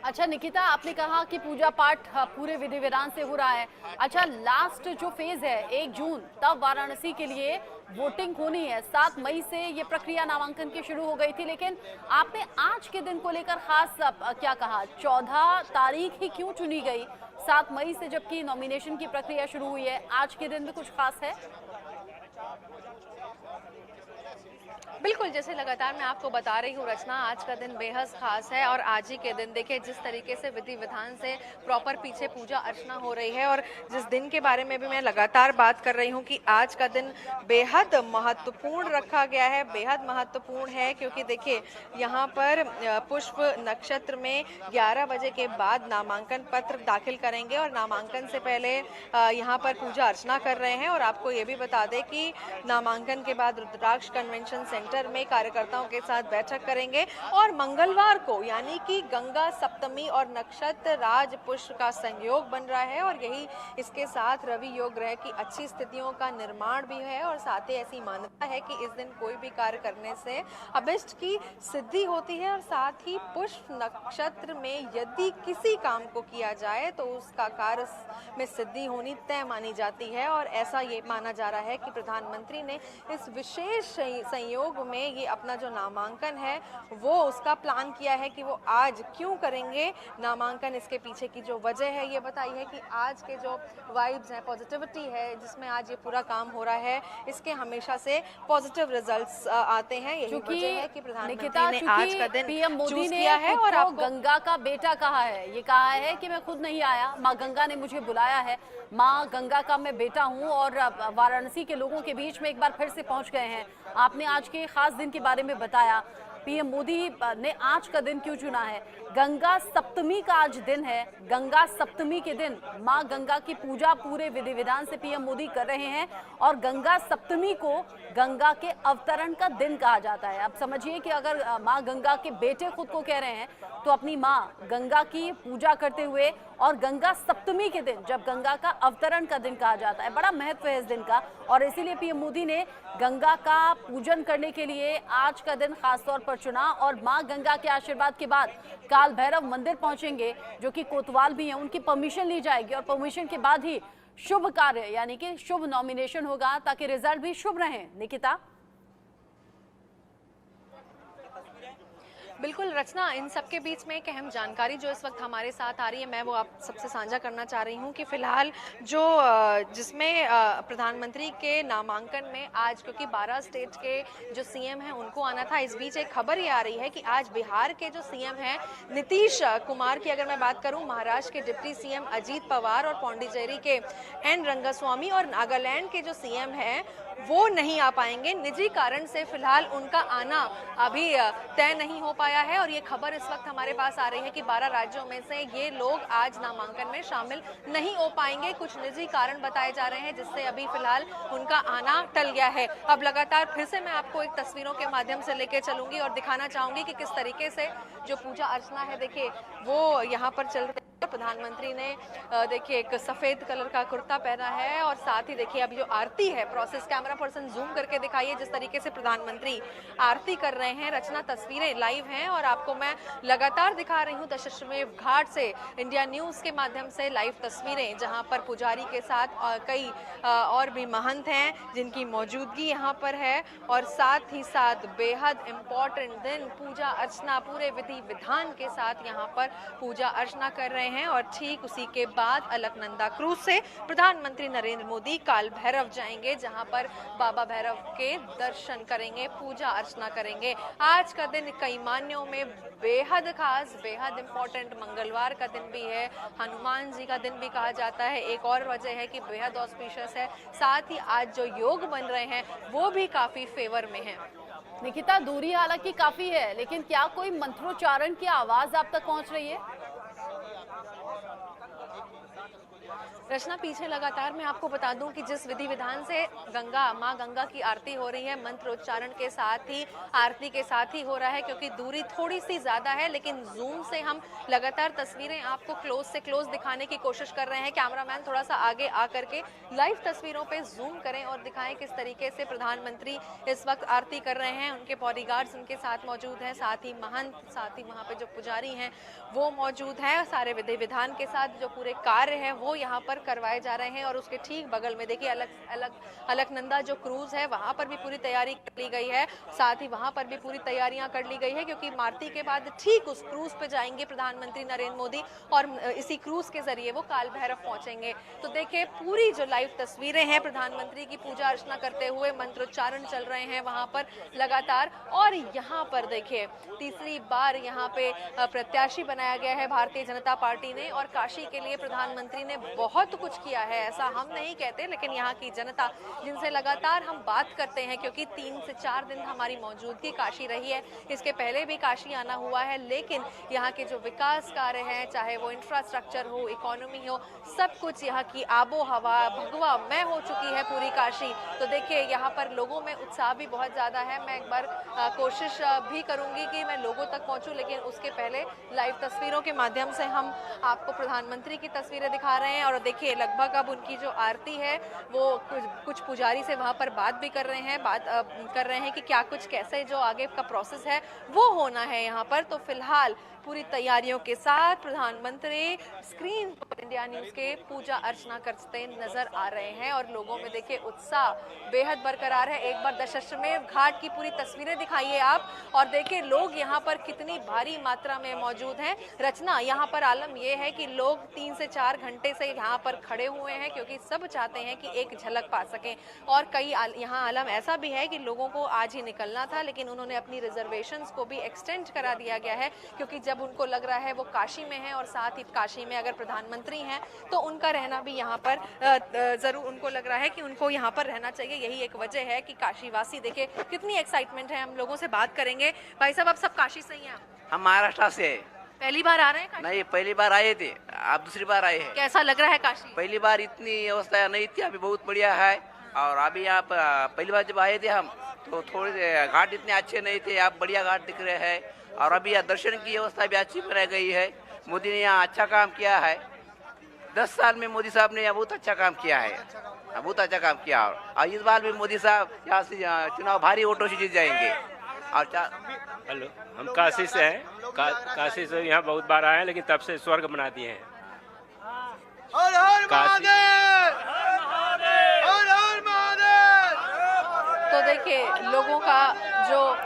अच्छा निकिता, आपने कहा कि पूजा पाठ पूरे विधि विधान से हो रहा है। अच्छा, लास्ट जो फेज है 1 जून, तब वाराणसी के लिए वोटिंग होनी है। 7 मई से ये प्रक्रिया नामांकन की शुरू हो गई थी, लेकिन आपने आज के दिन को लेकर खास क्या कहा? 14 तारीख ही क्यों चुनी गई 7 मई से, जबकि नॉमिनेशन की प्रक्रिया शुरू हुई है? आज के दिन में कुछ खास है? बिल्कुल, जैसे लगातार मैं आपको बता रही हूँ रचना, आज का दिन बेहद खास है। और आज ही के दिन देखिए जिस तरीके से विधि विधान से प्रॉपर पीछे पूजा अर्चना हो रही है, और जिस दिन के बारे में भी मैं लगातार बात कर रही हूँ कि आज का दिन बेहद महत्वपूर्ण रखा गया है, बेहद महत्वपूर्ण है, क्योंकि देखिए यहाँ पर पुष्प नक्षत्र में 11 बजे के बाद नामांकन पत्र दाखिल करेंगे और नामांकन से पहले यहाँ पर पूजा अर्चना कर रहे हैं। और आपको ये भी बता दें कि नामांकन के बाद रुद्राक्ष कन्वेंशन सेंटर में कार्यकर्ताओं के साथ बैठक करेंगे, और मंगलवार को यानी कि गंगा सप्तमी और नक्षत्र राज पुष्प का संयोग बन रहा है, और यही इसके साथ रवि योग ग्रह की अच्छी स्थितियों का निर्माण भी है। और साथ ही ऐसी मान्यता है कि इस दिन कोई भी कार्य करने से अभिष्ट की सिद्धि होती है, और साथ ही पुष्प नक्षत्र में यदि किसी काम को किया जाए तो उसका कार्य में सिद्धि होनी तय मानी जाती है। और ऐसा ये माना जा रहा है कि प्रधानमंत्री ने इस विशेष संयोग में ये अपना जो नामांकन है वो उसका प्लान किया है कि वो आज क्यों करेंगे नामांकन। इसके पीछे की जो वजह है ये बताई है कि आज के जो वाइब्स हैं, पॉजिटिविटी है जिसमें आज ये पूरा काम हो रहा है, इसके हमेशा से पॉजिटिव रिजल्ट्स आते हैं। यही वजह है कि प्रधानमंत्री ने आज का दिन पीएम मोदी ने किया है। और आपको गंगा का बेटा कहा है, ये कहा है कि मैं खुद नहीं आया, माँ गंगा ने मुझे बुलाया है, माँ गंगा का मैं बेटा हूँ, और वाराणसी के लोगों के बीच में एक बार फिर से पहुंच गए हैं। आपने आज के खास दिन के बारे में बताया, पीएम मोदी ने आज का दिन क्यों चुना है? गंगा सप्तमी का आज दिन है। गंगा सप्तमी के दिन माँ गंगा की पूजा पूरे विधि विधान से पीएम मोदी कर रहे हैं, और गंगा सप्तमी को गंगा के अवतरण का दिन कहा जाता है। अब समझिए कि अगर माँ गंगा के बेटे खुद को कह रहे हैं तो अपनी माँ गंगा की पूजा करते हुए, और गंगा सप्तमी के दिन जब गंगा का अवतरण का दिन कहा जाता है, बड़ा महत्व है इस दिन का। और इसीलिए पीएम मोदी ने गंगा का पूजन करने के लिए आज का दिन खास तौर पर चुना, और माँ गंगा के आशीर्वाद के बाद काल भैरव मंदिर पहुंचेंगे, जो कि कोतवाल भी हैं, उनकी परमिशन ली जाएगी, और परमिशन के बाद ही शुभ कार्य यानी कि शुभ नॉमिनेशन होगा, ताकि रिजल्ट भी शुभ रहे। निकिता, बिल्कुल रचना, इन सब के बीच में एक अहम जानकारी जो इस वक्त हमारे साथ आ रही है, मैं वो आप सबसे साझा करना चाह रही हूँ कि फिलहाल जो जिसमें प्रधानमंत्री के नामांकन में आज, क्योंकि 12 स्टेट के जो सीएम हैं उनको आना था, इस बीच एक खबर ये आ रही है कि आज बिहार के जो सीएम हैं नीतीश कुमार की अगर मैं बात करूँ, महाराष्ट्र के डिप्टी सीएम अजीत पवार, और पौंडीचेरी के एन रंगास्वामी, और नागालैंड के जो सीएम हैं वो नहीं आ पाएंगे। निजी कारण से फिलहाल उनका आना अभी तय नहीं हो पाया है, और ये खबर इस वक्त हमारे पास आ रही है कि 12 राज्यों में से ये लोग आज नामांकन में शामिल नहीं हो पाएंगे। कुछ निजी कारण बताए जा रहे हैं जिससे अभी फिलहाल उनका आना टल गया है। अब लगातार फिर से मैं आपको एक तस्वीरों के माध्यम से लेके चलूंगी और दिखाना चाहूंगी कि किस तरीके से जो पूजा अर्चना है देखिए वो यहाँ पर चल रही है। प्रधानमंत्री ने देखिए एक सफेद कलर का कुर्ता पहना है, और साथ ही देखिए अभी जो आरती है, प्रोसेस कैमरा पर्सन जूम करके दिखाइए जिस तरीके से प्रधानमंत्री आरती कर रहे हैं। रचना, तस्वीरें लाइव हैं और आपको मैं लगातार दिखा रही हूँ दशाश्वमेध घाट से, इंडिया न्यूज के माध्यम से लाइव तस्वीरें, जहाँ पर पुजारी के साथ कई और भी महंत हैं जिनकी मौजूदगी यहाँ पर है। और साथ ही साथ बेहद इम्पोर्टेंट दिन, पूजा अर्चना पूरे विधि विधान के साथ यहाँ पर पूजा अर्चना कर रहे हैं। और ठीक उसी के बाद अलकनंदा क्रूज से प्रधानमंत्री नरेंद्र मोदी काल भैरव जाएंगे, जहां पर बाबा भैरव के दर्शन करेंगे, पूजा अर्चना करेंगे। आज का दिन कई मान्यों में बेहद खास, बेहद इंपॉर्टेंट मंगलवार का दिन भी है, हनुमान जी का दिन भी कहा जाता है। एक और वजह है कि बेहद ऑस्पिशियस है, साथ ही आज जो योग बन रहे हैं वो भी काफी फेवर में है। निकिता, दूरी हालांकि काफी है, लेकिन क्या कोई मंत्रोच्चारण की आवाज आप तक पहुंच रही है? रचना, पीछे लगातार मैं आपको बता दूं कि जिस विधि विधान से माँ गंगा की आरती हो रही है, मंत्रोच्चारण के साथ ही आरती के साथ ही हो रहा है, क्योंकि दूरी थोड़ी सी ज्यादा है, लेकिन जूम से हम लगातार तस्वीरें आपको क्लोज से क्लोज दिखाने की कोशिश कर रहे हैं। कैमरामैन थोड़ा सा आगे आकर के लाइव तस्वीरों पे जूम करें और दिखाएं किस तरीके से प्रधानमंत्री इस वक्त आरती कर रहे हैं। उनके बॉडीगार्ड्स उनके साथ मौजूद हैं, साथ ही महंत, साथ ही वहाँ पे जो पुजारी हैं वो मौजूद हैं। सारे विधि विधान के साथ जो पूरे कार्य हैं वो यहाँ पर करवाए जा रहे हैं। और उसके ठीक बगल में देखिए अलकनंदा जो क्रूज है वहां पर भी पूरी तैयारी कर ली गई है, साथ ही वहां पर भी पूरी तैयारियां कर ली गई है, क्योंकि आरती के बाद ठीक उस क्रूज पे जाएंगे प्रधानमंत्री नरेंद्र मोदी और इसी क्रूज के जरिए वो काल भैरव पहुंचेंगे। तो देखिए पूरी जो लाइव तस्वीरें हैं प्रधानमंत्री की पूजा अर्चना करते हुए, मंत्रोच्चारण चल रहे हैं वहां पर लगातार। और यहाँ पर देखिए तीसरी बार यहाँ पे प्रत्याशी बनाया गया है भारतीय जनता पार्टी ने, और काशी के लिए प्रधानमंत्री ने बहुत कुछ किया है, ऐसा हम नहीं कहते, लेकिन यहाँ की जनता जिनसे लगातार हम बात करते हैं, क्योंकि 3 से 4 दिन हमारी मौजूदगी काशी रही है, इसके पहले भी काशी आना हुआ है, लेकिन यहाँ के जो विकास कार्य हैं, चाहे वो इंफ्रास्ट्रक्चर हो, इकोनॉमी हो, सब कुछ यहाँ की आबो हवा भगवा मैं हो चुकी है पूरी काशी। तो देखिए यहाँ पर लोगों में उत्साह भी बहुत ज़्यादा है। मैं एक बार कोशिश भी करूँगी कि मैं लोगों तक पहुँचूँ, लेकिन उसके पहले लाइव तस्वीरों के माध्यम से हम आपको प्रधानमंत्री की तस्वीरें दिखा रहे हैं। और देखिए लगभग अब उनकी जो आरती है वो कुछ पुजारी से वहाँ पर बात भी कर रहे हैं कि क्या कुछ कैसे जो आगे का प्रोसेस है वो होना है यहाँ पर। तो फिलहाल पूरी तैयारियों के साथ प्रधानमंत्री स्क्रीन पर इंडिया न्यूज़ के पूजा अर्चना करते नजर आ रहे हैं और लोगों में देखिए उत्साह बेहद बरकरार है। एक बार दशाश्वमेध घाट की पूरी तस्वीरें दिखाइए आप और देखिए लोग यहाँ पर कितनी भारी मात्रा में मौजूद हैं। रचना, यहाँ पर आलम यह है कि लोग 3 से 4 घंटे से यहाँ पर खड़े हुए हैं, क्योंकि सब चाहते हैं कि एक झलक पा सकें। और कई यहाँ आलम ऐसा भी है कि लोगों को आज ही निकलना था, लेकिन उन्होंने अपनी रिजर्वेशंस को भी एक्सटेंड करा दिया गया है, क्योंकि जब उनको लग रहा है वो काशी में है और साथ ही काशी में अगर प्रधानमंत्री हैं तो उनका रहना भी यहाँ पर जरूर उनको लग रहा है कि उनको यहाँ पर रहना चाहिए। यही एक वजह है कि काशीवासी देखिए कितनी एक्साइटमेंट है। हम लोगों से बात करेंगे। भाई साहब, आप सब काशी से ही हैं? हम महाराष्ट्र से। पहली बार आ रहे हैं काशी? नहीं, पहली बार आए थे, आप दूसरी बार आए हैं। कैसा लग रहा है काशी? पहली बार इतनी व्यवस्था नहीं थी, अभी बहुत बढ़िया है। और अभी यहाँ पहली बार जब आए थे हम तो थोड़े घाट इतने अच्छे नहीं थे, आप बढ़िया घाट दिख रहे हैं। और अभी यहाँ दर्शन की व्यवस्था भी अच्छी बनाई गई है। मोदी ने यहाँ अच्छा काम किया है। 10 साल में मोदी साहब ने यहाँ बहुत अच्छा काम किया है, बहुत अच्छा काम किया। और इस बार भी मोदी साहब यहाँ से चुनाव भारी वोटों से जीत जाएंगे। और हेलो, हम काशी से हैं। काशी से यहाँ बहुत बार आए हैं, लेकिन तब से स्वर्ग बना दिए हैं। हर हर महादेव, हर हर महादेव। तो देखिए लोगों का जो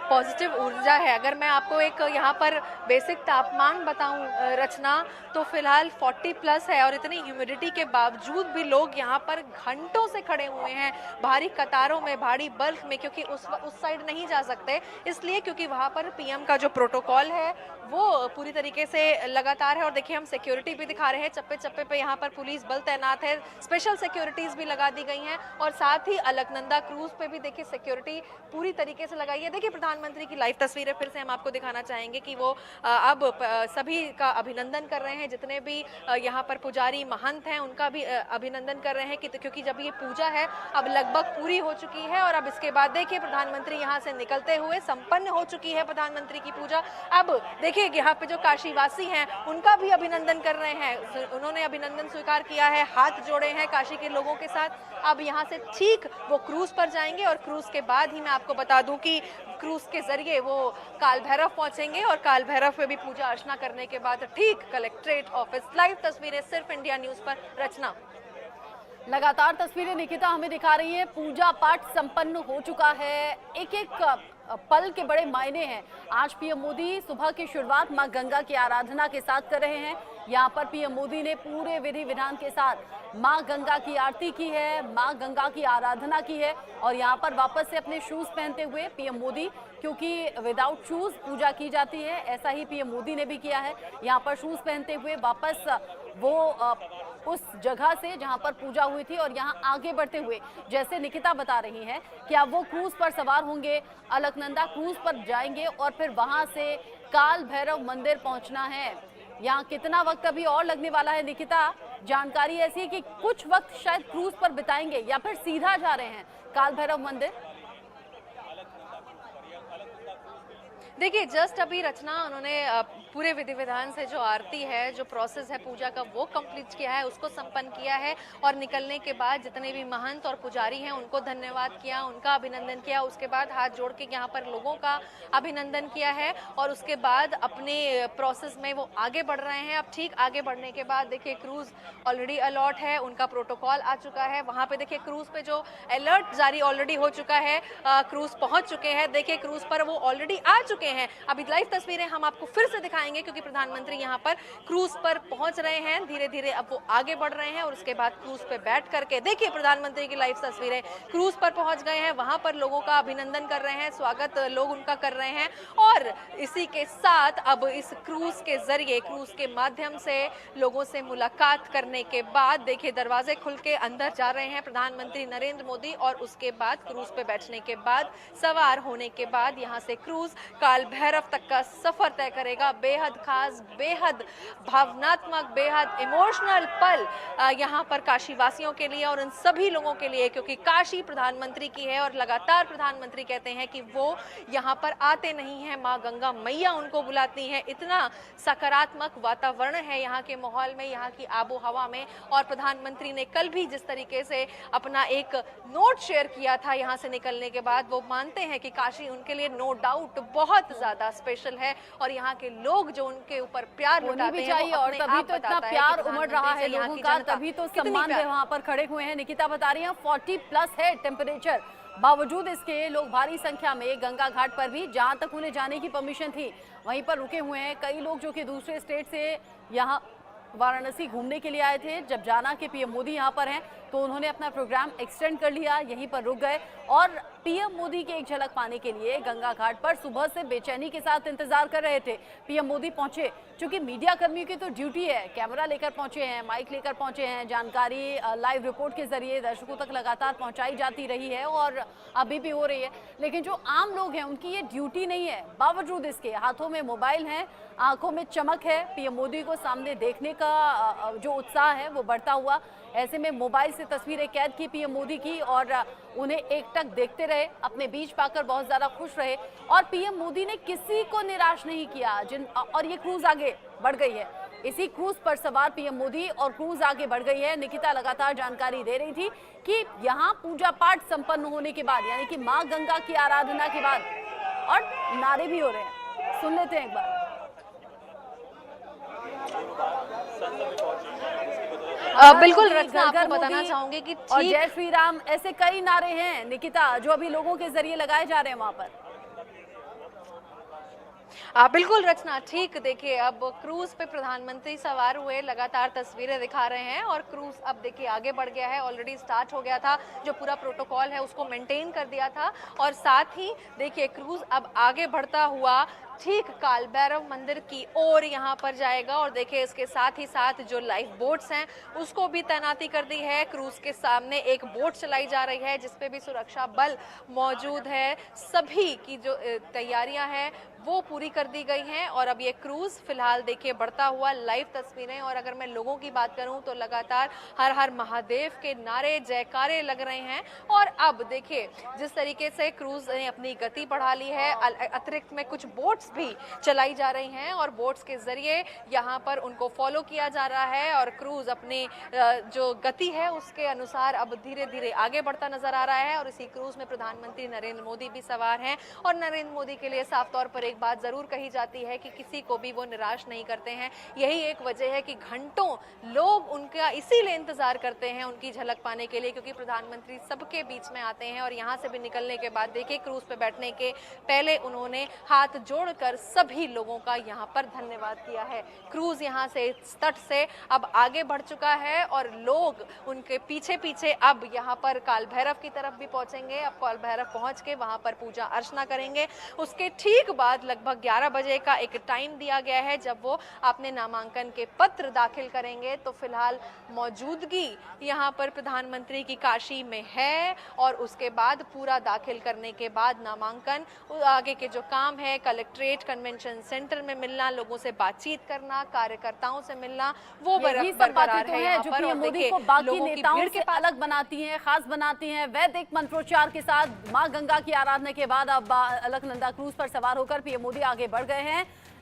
पॉजिटिव ऊर्जा है, अगर मैं आपको एक यहाँ पर बेसिक तापमान बताऊं रचना, तो फिलहाल 40 प्लस है और इतनी ह्यूमिडिटी के बावजूद भी लोग यहाँ पर घंटों से खड़े हुए हैं भारी कतारों में, भारी बर्फ में, क्योंकि उस साइड नहीं जा सकते इसलिए क्योंकि वहाँ पर पीएम का जो प्रोटोकॉल है वो पूरी तरीके से लगातार है। और देखिए हम सिक्योरिटी भी दिखा रहे हैं, चप्पे चप्पे पे यहाँ पर पुलिस बल तैनात है, स्पेशल सिक्योरिटीज भी लगा दी गई हैं। और साथ ही अलकनंदा क्रूज पे भी देखिए सिक्योरिटी पूरी तरीके से लगाई है। देखिए प्रधानमंत्री की लाइव तस्वीरें फिर से हम आपको दिखाना चाहेंगे कि वो अब सभी का अभिनंदन कर रहे हैं, जितने भी यहाँ पर पुजारी महंत हैं उनका भी अभिनंदन कर रहे हैं कि क्योंकि जब ये पूजा है अब लगभग पूरी हो चुकी है और अब इसके बाद देखिए प्रधानमंत्री यहाँ से निकलते हुए संपन्न हो चुकी है प्रधानमंत्री की पूजा। अब देखिए यहाँ पे जो काशीवासी हैं उनका भी अभिनंदन कर रहे हैं, उन्होंने अभिनंदन स्वीकार किया है, हाथ जोड़े हैं काशी के लोगों के साथ। अब यहाँ से ठीक वो क्रूज पर जाएंगे और क्रूज के बाद ही मैं आपको बता दूं कि क्रूज के जरिए वो काल भैरव पहुंचेंगे और काल भैरव पे भी पूजा अर्चना करने के बाद ठीक कलेक्ट्रेट ऑफिस। लाइव तस्वीरें सिर्फ इंडिया न्यूज पर। रचना, लगातार तस्वीरें निकिता हमें दिखा रही है। पूजा पाठ संपन्न हो चुका है। एक एक पल के बड़े मायने हैं। आज पीएम मोदी सुबह की शुरुआत मां गंगा की आराधना के साथ कर रहे हैं। यहाँ पर पीएम मोदी ने पूरे विधि विधान के साथ मां गंगा की आरती की है, मां गंगा की आराधना की है और यहाँ पर वापस से अपने शूज पहनते हुए पीएम मोदी, क्योंकि विदाउट शूज पूजा की जाती है, ऐसा ही पीएम मोदी ने भी किया है। यहाँ पर शूज पहनते हुए वापस वो उस जगह से जहां पर पूजा हुई थी और यहां आगे बढ़ते हुए, जैसे निकिता बता रही हैं कि अब वो क्रूज पर सवार होंगे, अलकनंदा क्रूज पर जाएंगे और फिर वहां से काल भैरव मंदिर पहुंचना है। यहाँ कितना वक्त अभी और लगने वाला है निकिता? जानकारी ऐसी है कि कुछ वक्त शायद क्रूज पर बिताएंगे या फिर सीधा जा रहे हैं काल भैरव मंदिर। देखिए जस्ट अभी रचना उन्होंने पूरे विधि विधान से जो आरती है, जो प्रोसेस है पूजा का, वो कंप्लीट किया है, उसको संपन्न किया है और निकलने के बाद जितने भी महंत और पुजारी हैं उनको धन्यवाद किया, उनका अभिनंदन किया। उसके बाद हाथ जोड़ के यहाँ पर लोगों का अभिनंदन किया है और उसके बाद अपने प्रोसेस में वो आगे बढ़ रहे हैं। अब ठीक आगे बढ़ने के बाद देखिए क्रूज ऑलरेडी अलर्ट है, उनका प्रोटोकॉल आ चुका है। वहाँ पे देखिए क्रूज पे जो अलर्ट जारी ऑलरेडी हो चुका है, क्रूज पहुंच चुके हैं। देखिए क्रूज पर वो ऑलरेडी आ चुके हैं। अभी लाइव तस्वीरें हम आपको फिर से दिखाएंगे क्योंकि प्रधानमंत्री यहाँ पर क्रूज पर पहुंच रहे हैं। धीरे धीरे अब वो आगे बढ़ रहे हैं और उसके बाद क्रूज पे बैठ करके देखिए प्रधानमंत्री की लाइव तस्वीरें, क्रूज पर पहुंच गए हैं, वहां पर लोगों का अभिनंदन कर रहे हैं, स्वागत लोग उनका कर रहे हैं। और इसी के साथ अब इस क्रूज के जरिए, क्रूज के माध्यम से लोगों से मुलाकात करने के बाद देखिए दरवाजे खुल के अंदर जा रहे हैं प्रधानमंत्री नरेंद्र मोदी और उसके बाद क्रूज पे बैठने के बाद, सवार होने के बाद यहाँ से क्रूज काल भैरव तक का सफर तय करेगा। बेहद खास, बेहद भावनात्मक, बेहद इमोशनल पल यहाँ पर काशी वासियों के लिए और उन सभी लोगों के लिए, क्योंकि काशी प्रधानमंत्री की है और लगातार प्रधानमंत्री कहते हैं कि वो यहाँ पर आते नहीं हैं, माँ गंगा मैया उनको बुलाती हैं। इतना सकारात्मक वातावरण है यहाँ के माहौल में, यहाँ की आबो हवा में। और प्रधानमंत्री ने कल भी जिस तरीके से अपना एक नोट शेयर किया था यहाँ से निकलने के बाद, वो मानते हैं कि काशी उनके लिए नो डाउट बहुत ज्यादा स्पेशल है और यहाँ के लोग जो उनके ऊपर प्यार लुटाते हैं और तभी तो इतना प्यार उमड़ रहा है लोगों का, तभी तो सम्मान में वहाँ पर खड़े हुए हैं। निकिता बता रही हैं 40+ है टेम्परेचर, बावजूद इसके लोग भारी संख्या में गंगा घाट पर भी, जहां तक उन्हें जाने की परमिशन थी वहीं पर रुके हुए हैं। कई लोग जो कि दूसरे स्टेट से यहाँ वाराणसी घूमने के लिए आए थे, जब जाना कि पीएम मोदी यहाँ पर हैं तो उन्होंने अपना प्रोग्राम एक्सटेंड कर लिया, यहीं पर रुक गए और पीएम मोदी की एक झलक पाने के लिए गंगा घाट पर सुबह से बेचैनी के साथ इंतजार कर रहे थे। पीएम मोदी पहुंचे, क्योंकि मीडिया कर्मियों की तो ड्यूटी है, कैमरा लेकर पहुंचे हैं, माइक लेकर पहुंचे हैं, जानकारी लाइव रिपोर्ट के जरिए दर्शकों तक लगातार पहुंचाई जाती रही है और अभी भी हो रही है। लेकिन जो आम लोग हैं उनकी ये ड्यूटी नहीं है, बावजूद इसके हाथों में मोबाइल हैं, आंखों में चमक है, पीएम मोदी को सामने देखने का जो उत्साह है वो बढ़ता हुआ। ऐसे में मोबाइल से तस्वीरें कैद की पीएम मोदी की और उन्हें एकटक देखते रहे, अपने बीच पाकर बहुत ज्यादा खुश रहे और पीएम मोदी ने किसी को निराश नहीं किया। और ये क्रूज आगे बढ़ गई है, इसी क्रूज पर सवार पीएम मोदी और क्रूज आगे बढ़ गई है। निकिता लगातार जानकारी दे रही थी कि यहाँ पूजा पाठ संपन्न होने के बाद, यानी कि माँ गंगा की आराधना के बाद, और नारे भी हो रहे हैं, सुन लेते हैं एक बार। बिल्कुल रचना, आपको बताना चाहूंगी कि और जय श्री राम, ऐसे कई नारे हैं निकिता जो अभी लोगों के जरिए लगाए जा रहे हैं वहां पर। बिल्कुल रचना, ठीक देखिए अब क्रूज पे प्रधानमंत्री सवार हुए, लगातार तस्वीरें दिखा रहे हैं और क्रूज अब देखिए आगे बढ़ गया है, ऑलरेडी स्टार्ट हो गया था, जो पूरा प्रोटोकॉल है उसको मेंटेन कर दिया था और साथ ही देखिए क्रूज अब आगे बढ़ता हुआ ठीक काल भैरव मंदिर की ओर यहाँ पर जाएगा। और देखिए इसके साथ ही साथ जो लाइफ बोट्स हैं उसको भी तैनाती कर दी है। क्रूज के सामने एक बोट चलाई जा रही है जिसपे भी सुरक्षा बल मौजूद है। सभी की जो तैयारियां हैं वो पूरी कर दी गई हैं और अब ये क्रूज फिलहाल देखिए बढ़ता हुआ, लाइव तस्वीरें। और अगर मैं लोगों की बात करूं तो लगातार हर हर महादेव के नारे, जयकारे लग रहे हैं। और अब देखिए जिस तरीके से क्रूज ने अपनी गति बढ़ा ली है, अतिरिक्त में कुछ बोट्स भी चलाई जा रही हैं और बोट्स के जरिए यहाँ पर उनको फॉलो किया जा रहा है और क्रूज अपनी जो गति है उसके अनुसार अब धीरे धीरे आगे बढ़ता नजर आ रहा है। और इसी क्रूज में प्रधानमंत्री नरेंद्र मोदी भी सवार हैं और नरेंद्र मोदी के लिए साफ तौर पर एक बात जरूर कही जाती है कि किसी को भी वो निराश नहीं करते हैं। यही एक वजह है कि घंटों लोग उनका इसीलिए इंतजार करते हैं उनकी झलक पाने के लिए, क्योंकि प्रधानमंत्री सबके बीच में आते हैं। और यहाँ से भी निकलने के बाद देखिए क्रूज पे बैठने के पहले उन्होंने हाथ जोड़कर सभी लोगों का यहाँ पर धन्यवाद किया है। क्रूज यहाँ से तट से अब आगे बढ़ चुका है और लोग उनके पीछे पीछे अब यहाँ पर काल भैरव की तरफ भी पहुंचेंगे। अब काल भैरव पहुंच के वहां पर पूजा अर्चना करेंगे। उसके ठीक बाद लगभग 11 बजे का एक टाइम दिया गया है जब वो अपने नामांकन के पत्र दाखिल करेंगे। तो फिलहाल मौजूदगी यहाँ पर प्रधानमंत्री की काशी में है और उसके बाद पूरा दाखिल करने के बाद नामांकन, आगे के जो काम है कलेक्ट्रेट कलेक्ट्रेट कन्वेंशन सेंटर में मिलना, लोगों से बातचीत करना, कार्यकर्ताओं से मिलना, वो यही सब बातें बरकरार तो है है यहाँ जो पर। पीएम और मोदी देखिए, को बाकी लोगों की नेताओं भीड़ से के पास अलग बनाती हैं, खास बनाती हैं। वैदिक मंत्रोच्चार के साथ मां गंगा की आराधना के बाद अब अलकनंदा क्रूज पर सवार होकर पीएम मोदी आगे बढ़ गए हैं।